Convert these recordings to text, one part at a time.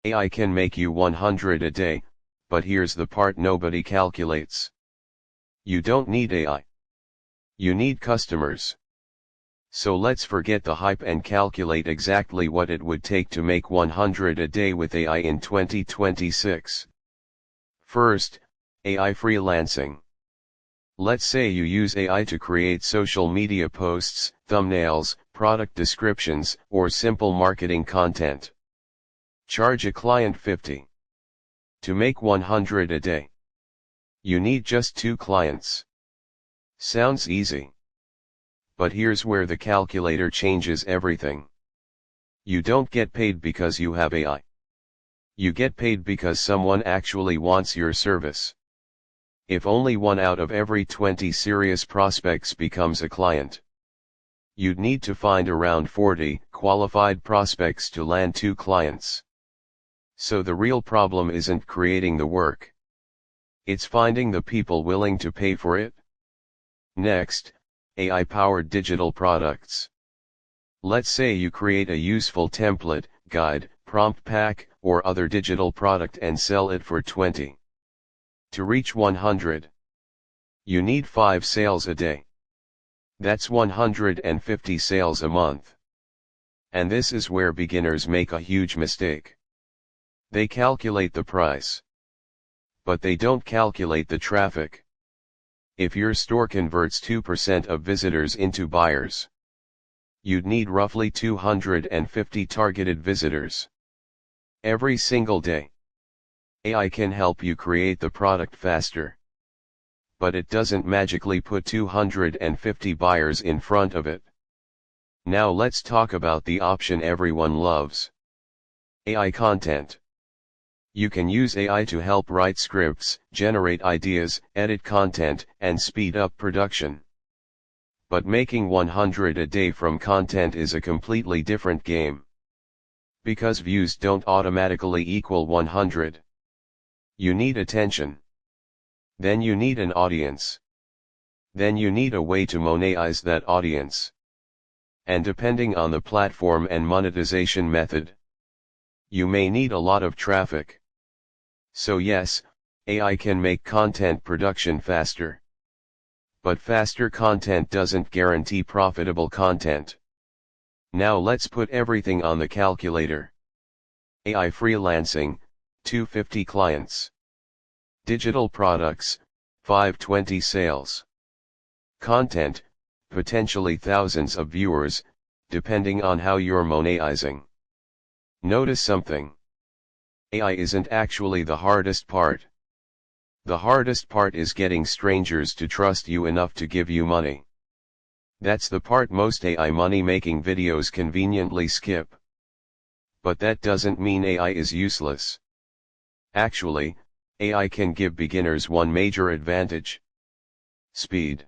AI can make you 100 a day, but here's the part nobody calculates. You don't need AI. You need customers. So let's forget the hype and calculate exactly what it would take to make 100 a day with AI in 2026. First, AI freelancing. Let's say you use AI to create social media posts, thumbnails, product descriptions, or simple marketing content. Charge a client 50. To make 100 a day. You need just 2 clients. Sounds easy. But here's where the calculator changes everything. You don't get paid because you have AI. You get paid because someone actually wants your service. If only 1 out of every 20 serious prospects becomes a client, you'd need to find around 40 qualified prospects to land 2 clients. So the real problem isn't creating the work. It's finding the people willing to pay for it. Next, AI-powered digital products. Let's say you create a useful template, guide, prompt pack, or other digital product and sell it for 20. To reach 100, you need 5 sales a day. That's 150 sales a month. And this is where beginners make a huge mistake. They calculate the price, but they don't calculate the traffic. If your store converts 2% of visitors into buyers, you'd need roughly 250 targeted visitors every single day. AI can help you create the product faster, but it doesn't magically put 250 buyers in front of it. Now let's talk about the option everyone loves. AI content. You can use AI to help write scripts, generate ideas, edit content, and speed up production. But making 100 a day from content is a completely different game. Because views don't automatically equal 100. You need attention. Then you need an audience. Then you need a way to monetize that audience. And depending on the platform and monetization method, you may need a lot of traffic. So yes, AI can make content production faster. But faster content doesn't guarantee profitable content. Now let's put everything on the calculator. AI freelancing, 250 clients. Digital products, 520 sales. Content, potentially thousands of viewers, depending on how you're monetizing. Notice something. AI isn't actually the hardest part. The hardest part is getting strangers to trust you enough to give you money. That's the part most AI money-making videos conveniently skip. But that doesn't mean AI is useless. Actually, AI can give beginners one major advantage. Speed.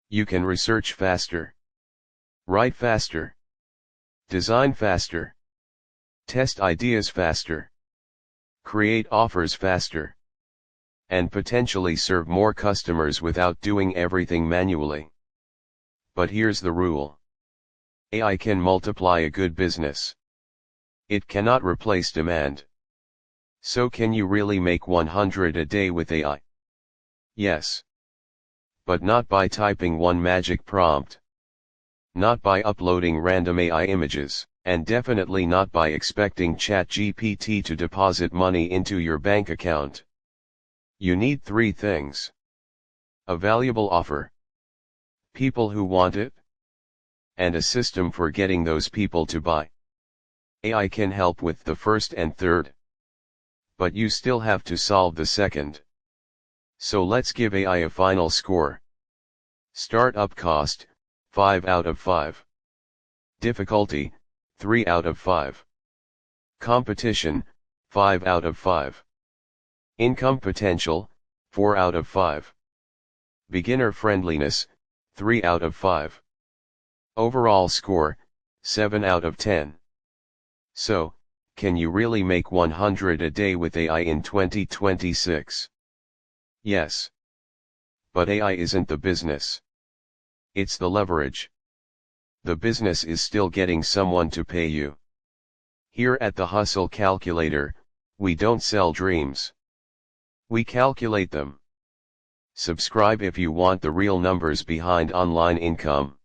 You can research faster, write faster, design faster, test ideas faster, create offers faster, and potentially serve more customers without doing everything manually. But here's the rule. AI can multiply a good business. It cannot replace demand. So can you really make 100 a day with AI? Yes. But not by typing one magic prompt. Not by uploading random AI images, and definitely not by expecting ChatGPT to deposit money into your bank account. You need 3 things. A valuable offer. People who want it. And a system for getting those people to buy. AI can help with the first and third. But you still have to solve the second. So let's give AI a final score. Startup cost, 5 out of 5. Difficulty, 3 out of 5. Competition, 5 out of 5. Income potential, 4 out of 5. Beginner friendliness, 3 out of 5. Overall score, 7 out of 10. So, can you really make 100 a day with AI in 2026? Yes. But AI isn't the business. It's the leverage. The business is still getting someone to pay you. Here at the Hustle Calculator, we don't sell dreams. We calculate them. Subscribe if you want the real numbers behind online income.